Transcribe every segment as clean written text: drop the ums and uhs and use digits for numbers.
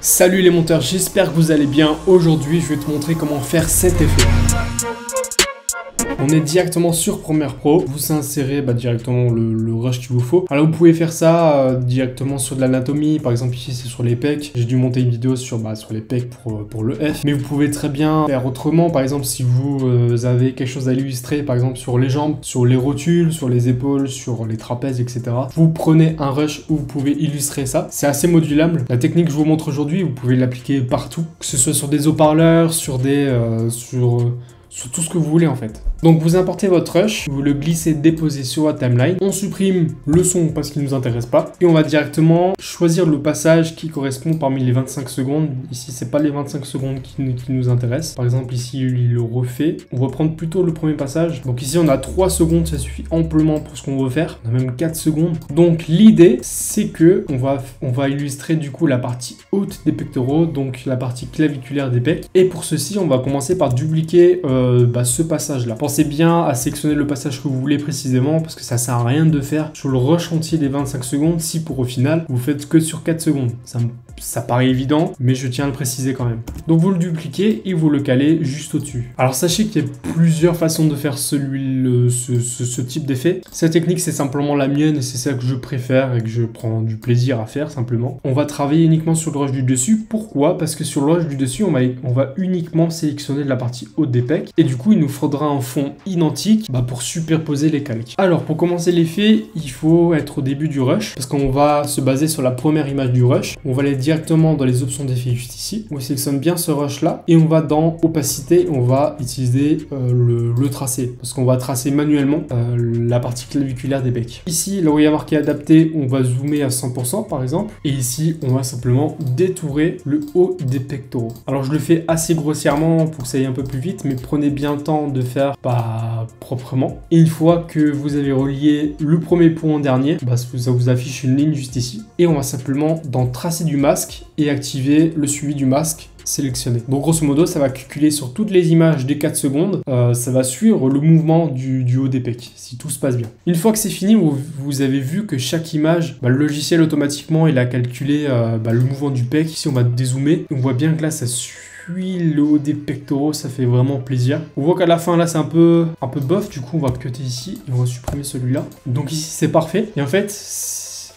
Salut les monteurs, j'espère que vous allez bien. Aujourd'hui, je vais te montrer comment faire cet effet. On est directement sur Premiere Pro, vous insérez directement le rush qu'il vous faut. Alors vous pouvez faire ça directement sur de l'anatomie, par exemple ici c'est sur les pecs. J'ai dû monter une vidéo sur les pecs pour le F. Mais vous pouvez très bien faire autrement, par exemple si vous avez quelque chose à illustrer, par exemple sur les jambes, sur les rotules, sur les épaules, sur les trapèzes, etc. Vous prenez un rush où vous pouvez illustrer ça. C'est assez modulable. La technique que je vous montre aujourd'hui, vous pouvez l'appliquer partout, que ce soit sur des haut-parleurs, sur tout ce que vous voulez en fait. Donc vous importez votre rush, vous le glissez, déposez sur votre timeline. On supprime le son parce qu'il ne nous intéresse pas. Et on va directement choisir le passage qui correspond parmi les 25 secondes. Ici, c'est pas les 25 secondes qui nous intéressent. Par exemple, ici, il le refait. On va prendre plutôt le premier passage. Donc ici, on a 3 secondes, ça suffit amplement pour ce qu'on veut faire. On a même 4 secondes. Donc l'idée, c'est que on va illustrer du coup la partie haute des pectoraux, donc la partie claviculaire des pecs. Et pour ceci, on va commencer par dupliquer ce passage-là. Pensez bien à sélectionner le passage que vous voulez précisément parce que ça sert à rien de faire sur le rush entier des 25 secondes si pour au final vous faites que sur 4 secondes. Ça paraît évident, mais je tiens à le préciser quand même. Donc vous le dupliquez et vous le calez juste au-dessus. Alors sachez qu'il y a plusieurs façons de faire ce type d'effet. Cette technique c'est simplement la mienne et c'est celle que je préfère et que je prends du plaisir à faire simplement. On va travailler uniquement sur le rush du dessus. Pourquoi? Parce que sur le rush du dessus, on va uniquement sélectionner la partie haute des pecs et du coup il nous faudra un fond identique pour superposer les calques. Alors pour commencer l'effet, il faut être au début du rush parce qu'on va se baser sur la première image du rush. On va aller directement dans les options d'effet juste ici. On sélectionne bien ce rush là et on va dans opacité, on va utiliser le tracé parce qu'on va tracer manuellement la partie claviculaire des becs. Ici, là où il y a marqué adapté, on va zoomer à 100% par exemple et ici on va simplement détourer le haut des pectoraux. Alors je le fais assez grossièrement pour que ça aille un peu plus vite, mais prenez bien le temps de faire proprement. Et une fois que vous avez relié le premier point au dernier, ça vous affiche une ligne juste ici et on va simplement dans tracer du masque et activer le suivi du masque sélectionné. Donc grosso modo, ça va calculer sur toutes les images des 4 secondes, ça va suivre le mouvement du haut des pecs, si tout se passe bien. Une fois que c'est fini, vous avez vu que chaque image, le logiciel automatiquement, il a calculé le mouvement du pec. Ici, on va dézoomer, on voit bien que là, ça suit le haut des pectoraux, ça fait vraiment plaisir. On voit qu'à la fin, là, c'est un peu bof, du coup, on va cutter ici et on va supprimer celui-là. Donc ici, c'est parfait. Et en fait,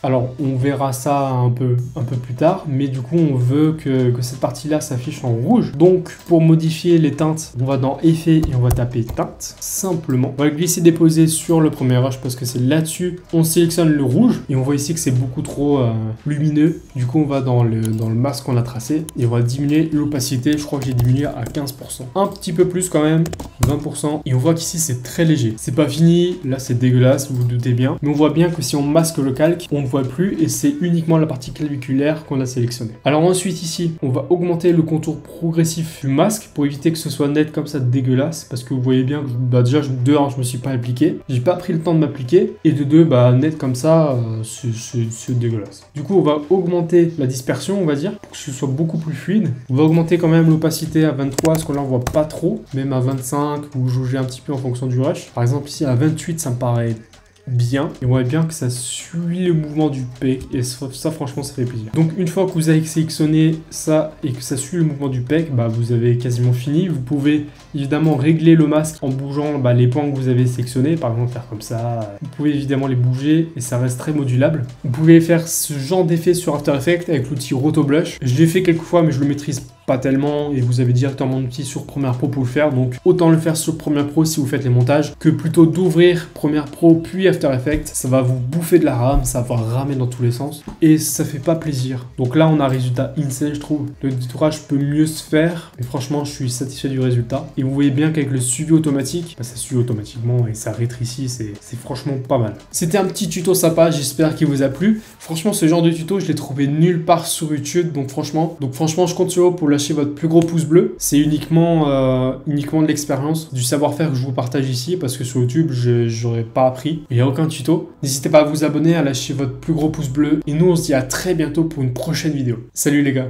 alors, on verra ça un peu plus tard, mais du coup, on veut que cette partie-là s'affiche en rouge. Donc, pour modifier les teintes, on va dans Effet et on va taper Teinte, simplement. On va le glisser déposer sur le premier rush parce que c'est là-dessus. On sélectionne le rouge et on voit ici que c'est beaucoup trop lumineux. Du coup, on va dans le masque qu'on a tracé et on va diminuer l'opacité. Je crois que j'ai diminué à 15%. Un petit peu plus quand même, 20%. Et on voit qu'ici, c'est très léger. C'est pas fini, là, c'est dégueulasse, vous vous doutez bien. Mais on voit bien que si on masque le calque, on ne voit plus et c'est uniquement la partie claviculaire qu'on a sélectionnée. Alors ensuite ici, on va augmenter le contour progressif du masque pour éviter que ce soit net comme ça dégueulasse parce que vous voyez bien que déjà de 1 je me suis pas appliqué, j'ai pas pris le temps de m'appliquer et de 2 net comme ça c'est dégueulasse. Du coup on va augmenter la dispersion on va dire pour que ce soit beaucoup plus fluide. On va augmenter quand même l'opacité à 23 parce que là on voit pas trop, même à 25 ou jauger un petit peu en fonction du rush. Par exemple ici à 28 ça me paraît bien et on voit bien que ça suit le mouvement du pec et ça franchement ça fait plaisir. Donc une fois que vous avez sélectionné ça et que ça suit le mouvement du pec, vous avez quasiment fini. Vous pouvez évidemment régler le masque en bougeant les points que vous avez sélectionnés, par exemple faire comme ça. Vous pouvez évidemment les bouger et ça reste très modulable. Vous pouvez faire ce genre d'effet sur After Effects avec l'outil Roto Blush. Je l'ai fait quelques fois mais je le maîtrise pas tellement et vous avez directement un outil sur Premiere Pro pour le faire, donc autant le faire sur Premiere Pro si vous faites les montages que plutôt d'ouvrir Premiere Pro puis After Effects. Ça va vous bouffer de la RAM, ça va ramer dans tous les sens et ça fait pas plaisir. Donc là on a un résultat insane je trouve. Le détourage peut mieux se faire mais franchement je suis satisfait du résultat et vous voyez bien qu'avec le suivi automatique, ça suit automatiquement et ça rétrécit, c'est franchement pas mal. C'était un petit tuto sympa, j'espère qu'il vous a plu. Franchement ce genre de tuto je l'ai trouvé nulle part sur YouTube, donc franchement je compte sur vous pour lâcher votre plus gros pouce bleu. C'est uniquement de l'expérience, du savoir-faire que je vous partage ici parce que sur YouTube j'aurais pas appris, il n'y a aucun tuto. N'hésitez pas à vous abonner, à lâcher votre plus gros pouce bleu et nous on se dit à très bientôt pour une prochaine vidéo. Salut les gars.